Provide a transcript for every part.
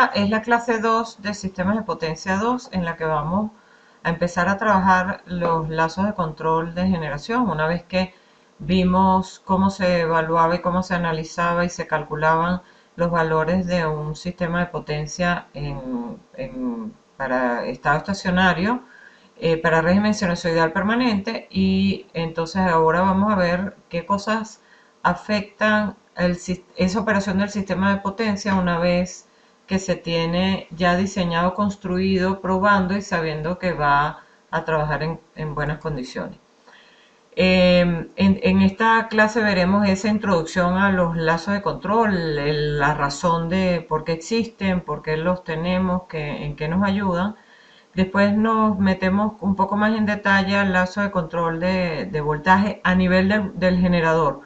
Esta es la clase 2 de sistemas de potencia 2 en la que vamos a empezar a trabajar los lazos de control de generación. Una vez que vimos cómo se evaluaba y cómo se analizaba y se calculaban los valores de un sistema de potencia para estado estacionario, para régimen sinusoidal permanente, y entonces ahora vamos a ver qué cosas afectan esa operación del sistema de potencia una vez que se tiene ya diseñado, construido, probando y sabiendo que va a trabajar en buenas condiciones. En esta clase veremos esa introducción a los lazos de control, la razón de por qué existen, por qué los tenemos, en qué nos ayudan. Después nos metemos un poco más en detalle al lazo de control de voltaje a nivel del generador.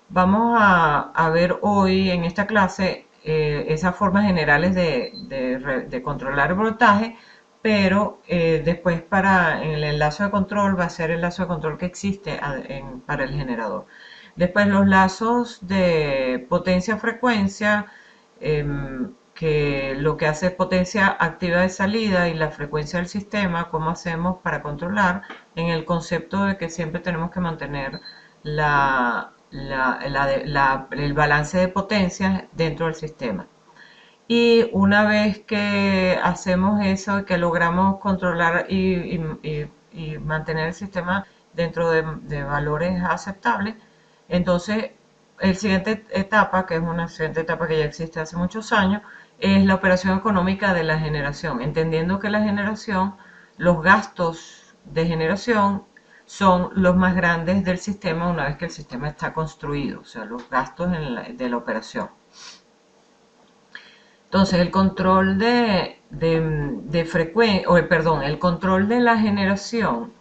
Vamos a ver hoy en esta clase esas formas generales de controlar el voltaje, pero después en el lazo de control va a ser el lazo de control que existe para el generador. Después los lazos de potencia-frecuencia, que lo que hace es potencia activa de salida y la frecuencia del sistema, cómo hacemos para controlar, en el concepto de que siempre tenemos que mantener el balance de potencias dentro del sistema. Y una vez que hacemos eso, que logramos controlar y mantener el sistema dentro de valores aceptables, entonces el siguiente etapa, que es una siguiente etapa que ya existe hace muchos años, es la operación económica de la generación, entendiendo que la generación, los gastos de generación son los más grandes del sistema una vez que el sistema está construido, o sea, los gastos de la operación. Entonces, el control de frecuencia, o perdón, el control de la generación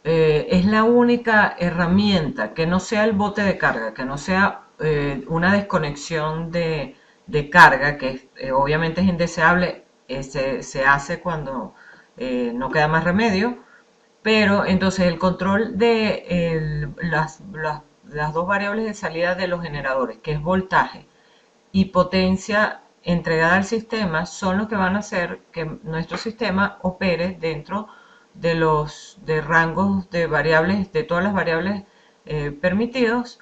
es la única herramienta que no sea el bote de carga, que no sea una desconexión de carga, que obviamente es indeseable, se hace cuando no queda más remedio, pero entonces el control de las dos variables de salida de los generadores, que es voltaje y potencia entregada al sistema, son los que van a hacer que nuestro sistema opere dentro de rangos de variables, de todas las variables permitidos,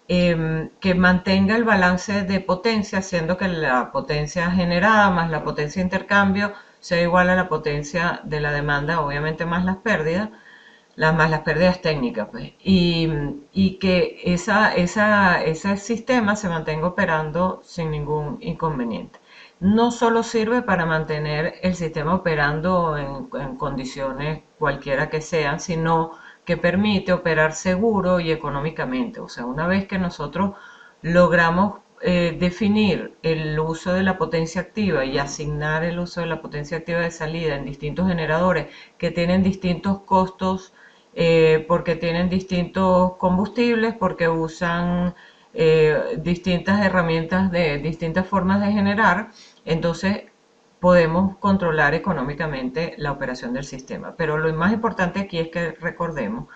que mantenga el balance de potencia, haciendo que la potencia generada más la potencia de intercambio sea igual a la potencia de la demanda, obviamente más las pérdidas, más las pérdidas técnicas, pues, y que ese sistema se mantenga operando sin ningún inconveniente. No solo sirve para mantener el sistema operando en condiciones cualquiera que sean, sino que permite operar seguro y económicamente. O sea, una vez que nosotros logramos definir el uso de la potencia activa y asignar el uso de la potencia activa de salida en distintos generadores que tienen distintos costos, porque tienen distintos combustibles, porque usan distintas herramientas de distintas formas de generar, entonces podemos controlar económicamente la operación del sistema. Pero lo más importante aquí es que recordemos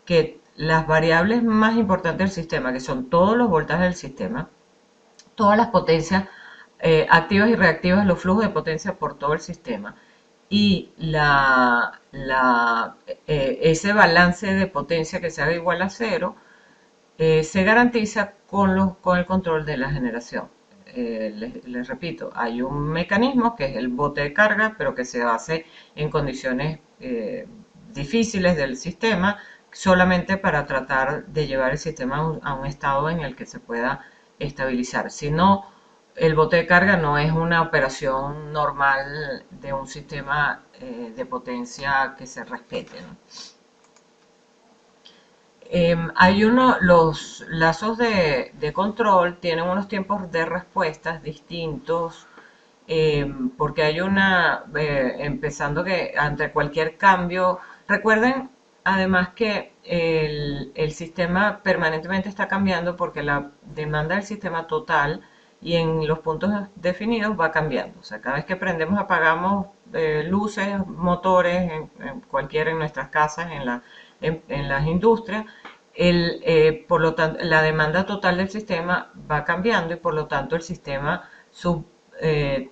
que las variables más importantes del sistema, que son todos los voltajes del sistema, todas las potencias activas y reactivas, los flujos de potencia por todo el sistema, y ese balance de potencia que se haga igual a cero, se garantiza con el control de la generación. Les repito, hay un mecanismo que es el bote de carga, pero que se hace en condiciones difíciles del sistema, solamente para tratar de llevar el sistema a un estado en el que se pueda estabilizar. Si no, el bote de carga no es una operación normal de un sistema de potencia que se respete, ¿no? Los lazos de control tienen unos tiempos de respuestas distintos, porque hay empezando que ante cualquier cambio, recuerden además que el sistema permanentemente está cambiando porque la demanda del sistema total y en los puntos definidos va cambiando. O sea, cada vez que prendemos, apagamos luces, motores, en nuestras casas, en las industrias, por lo tanto, la demanda total del sistema va cambiando y por lo tanto el sistema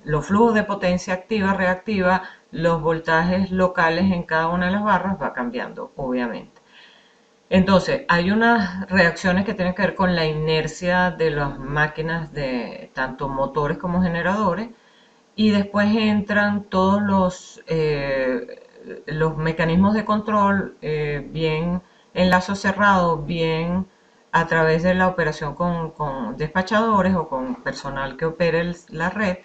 los flujos de potencia activa, reactiva, los voltajes locales en cada una de las barras va cambiando, obviamente. Entonces, hay unas reacciones que tienen que ver con la inercia de las máquinas de tanto motores como generadores, y después entran todos los mecanismos de control, bien en lazo cerrado, bien a través de la operación con despachadores o con personal que opere la red,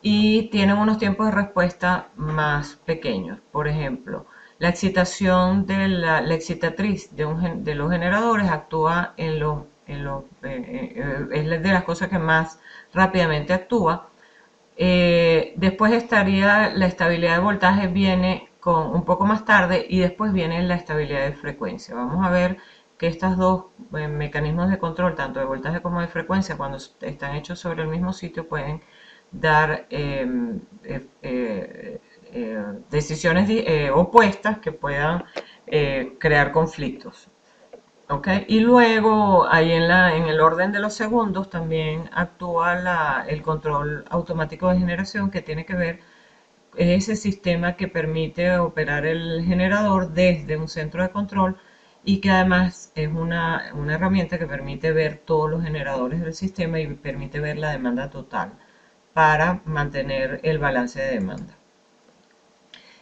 y tienen unos tiempos de respuesta más pequeños. Por ejemplo, la excitación de la excitatriz de los generadores actúa es de las cosas que más rápidamente actúa. Después estaría la estabilidad de voltaje, viene con un poco más tarde, y después viene la estabilidad de frecuencia. Vamos a ver que estos dos mecanismos de control, tanto de voltaje como de frecuencia, cuando están hechos sobre el mismo sitio, pueden dar decisiones opuestas que puedan crear conflictos. ¿Okay? Y luego ahí en el orden de los segundos también actúa el control automático de generación, que tiene que ver ese sistema que permite operar el generador desde un centro de control, y que además es una herramienta que permite ver todos los generadores del sistema y permite ver la demanda total para mantener el balance de demanda.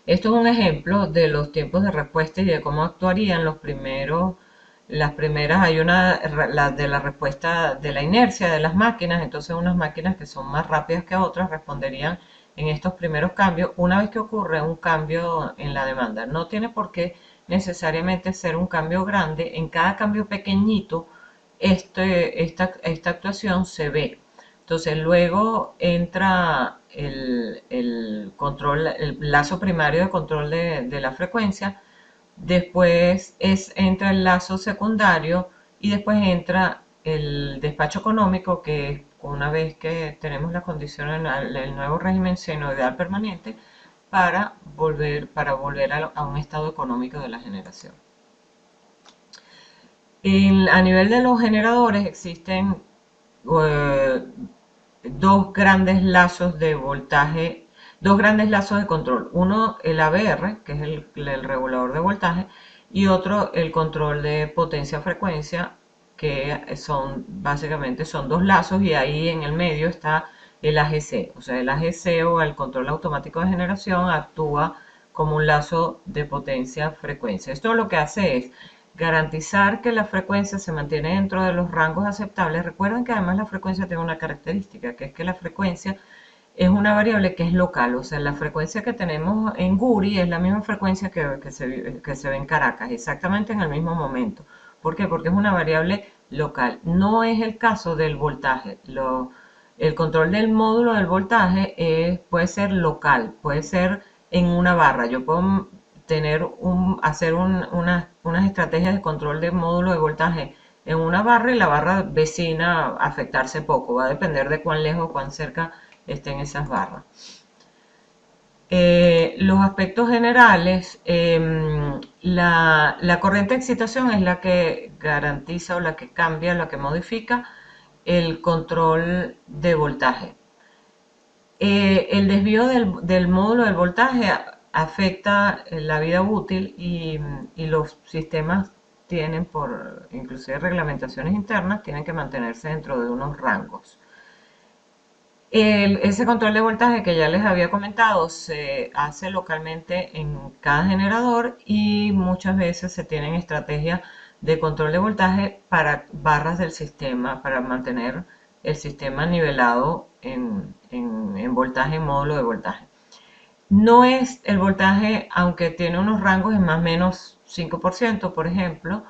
Esto es un ejemplo de los tiempos de respuesta y de cómo actuarían las primeras, hay la de la respuesta de la inercia de las máquinas. Entonces unas máquinas que son más rápidas que otras responderían en estos primeros cambios una vez que ocurre un cambio en la demanda. No tiene por qué necesariamente ser un cambio grande, en cada cambio pequeñito esta actuación se ve. Entonces luego entra el lazo primario de control de la frecuencia, después entra el lazo secundario, y después entra el despacho económico, que una vez que tenemos las condiciones el nuevo régimen senoidal permanente, para volver a un estado económico de la generación. A nivel de los generadores existen eh, dos grandes lazos de voltaje, dos grandes lazos de control. Uno, el ABR, que es el regulador de voltaje, y otro, el control de potencia-frecuencia, que básicamente son dos lazos, y ahí en el medio está el AGC. O sea, el AGC, o el control automático de generación, actúa como un lazo de potencia-frecuencia. Esto lo que hace es garantizar que la frecuencia se mantiene dentro de los rangos aceptables. Recuerden que además la frecuencia tiene una característica, que es que la frecuencia es una variable que es local. O sea, la frecuencia que tenemos en Guri es la misma frecuencia que se ve en Caracas, exactamente en el mismo momento. ¿Por qué? Porque es una variable local. No es el caso del voltaje. El control del módulo del voltaje puede ser local, puede ser en una barra. Yo puedo hacer unas estrategias de control de módulo de voltaje en una barra, y la barra vecina afectarse poco. Va a depender de cuán lejos o cuán cerca estén esas barras. Los aspectos generales, la corriente de excitación es la que garantiza, o la que cambia, la que modifica el control de voltaje. El desvío del módulo del voltaje afecta la vida útil, y los sistemas tienen, por inclusive reglamentaciones internas, tienen que mantenerse dentro de unos rangos. Ese control de voltaje que ya les había comentado se hace localmente en cada generador, y muchas veces se tienen estrategias de control de voltaje para barras del sistema, para mantener el sistema nivelado en voltaje, en módulo de voltaje. No es el voltaje, aunque tiene unos rangos, es más o menos 5%, por ejemplo,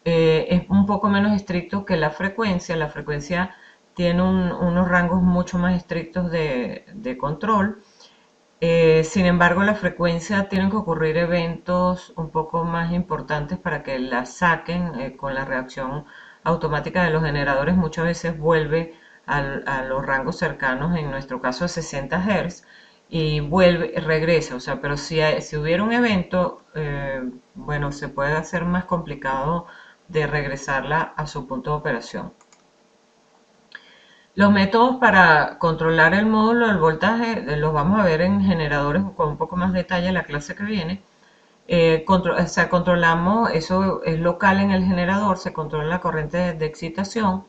es un poco menos estricto que la frecuencia. La frecuencia tiene unos rangos mucho más estrictos de control. Sin embargo, la frecuencia, tienen que ocurrir eventos un poco más importantes para que la saquen. Con la reacción automática de los generadores muchas veces vuelve a los rangos cercanos, en nuestro caso a 60 Hz, y regresa. O sea, pero si hubiera un evento, bueno, se puede hacer más complicado de regresarla a su punto de operación. Los métodos para controlar el módulo del voltaje los vamos a ver en generadores con un poco más detalle en la clase que viene. O sea, controlamos, eso es local en el generador, se controla la corriente de excitación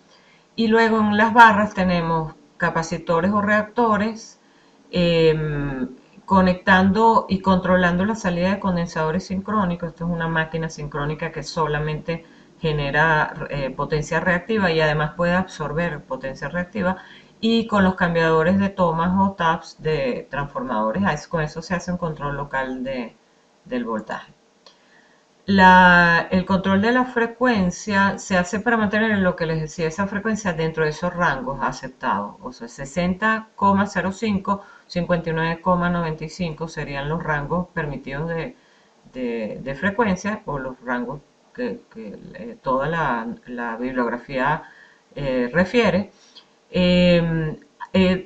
y luego en las barras tenemos capacitores o reactores conectando y controlando la salida de condensadores sincrónicos. Esto es una máquina sincrónica que solamente genera potencia reactiva y además puede absorber potencia reactiva. Y con los cambiadores de tomas o taps de transformadores, con eso se hace un control local del voltaje. El control de la frecuencia se hace para mantener lo que les decía, esa frecuencia dentro de esos rangos aceptados. O sea, 60,05, 59,95 serían los rangos permitidos de frecuencia o los rangos que toda la bibliografía refiere. Eh,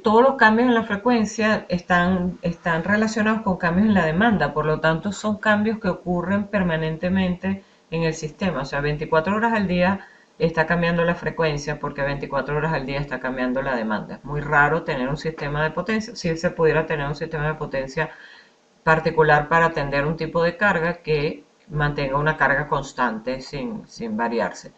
todos los cambios en la frecuencia están relacionados con cambios en la demanda, por lo tanto son cambios que ocurren permanentemente en el sistema, o sea, 24 horas al día está cambiando la frecuencia porque 24 horas al día está cambiando la demanda. Es muy raro tener un sistema de potencia, si se pudiera tener un sistema de potencia particular para atender un tipo de carga que mantenga una carga constante sin variarse.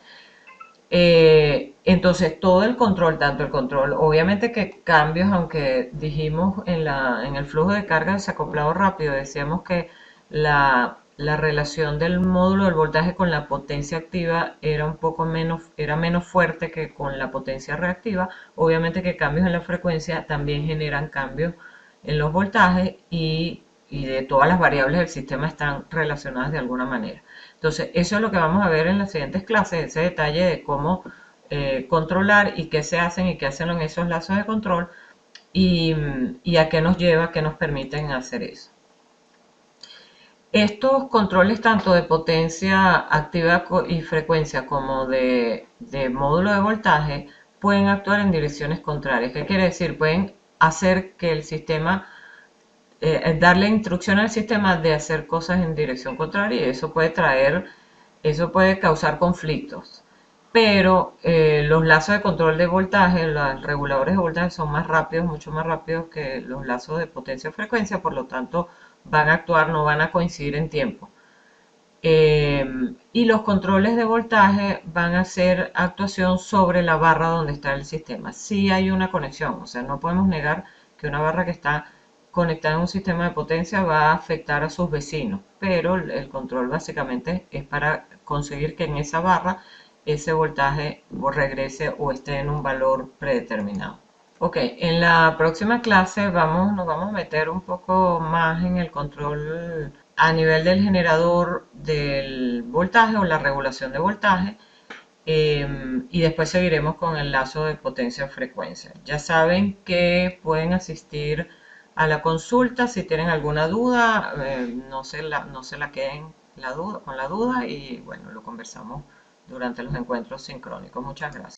Entonces, todo el control, tanto el control, obviamente que cambios, aunque dijimos en el flujo de carga desacoplado rápido, decíamos que la relación del módulo del voltaje con la potencia activa era un poco menos, era menos fuerte que con la potencia reactiva. Obviamente que cambios en la frecuencia también generan cambios en los voltajes y de todas las variables del sistema están relacionadas de alguna manera. Entonces, eso es lo que vamos a ver en las siguientes clases, ese detalle de cómo controlar y qué se hacen y qué hacen en esos lazos de control y a qué nos lleva, qué nos permiten hacer eso. Estos controles tanto de potencia activa y frecuencia como de módulo de voltaje pueden actuar en direcciones contrarias. ¿Qué quiere decir? Pueden hacer que el sistema darle instrucción al sistema de hacer cosas en dirección contraria y eso puede causar conflictos. Pero los lazos de control de voltaje, los reguladores de voltaje son más rápidos, mucho más rápidos que los lazos de potencia o frecuencia, por lo tanto van a actuar, no van a coincidir en tiempo. Y los controles de voltaje van a hacer actuación sobre la barra donde está el sistema. Sí hay una conexión, o sea, no podemos negar que una barra que está conectada a un sistema de potencia va a afectar a sus vecinos, pero el control básicamente es para conseguir que en esa barra ese voltaje regrese o esté en un valor predeterminado. Ok, en la próxima clase nos vamos a meter un poco más en el control a nivel del generador del voltaje o la regulación de voltaje y después seguiremos con el lazo de potencia-frecuencia. Ya saben que pueden asistir a la consulta si tienen alguna duda, no se la queden con la duda y bueno, lo conversamos durante los encuentros sincrónicos. Muchas gracias.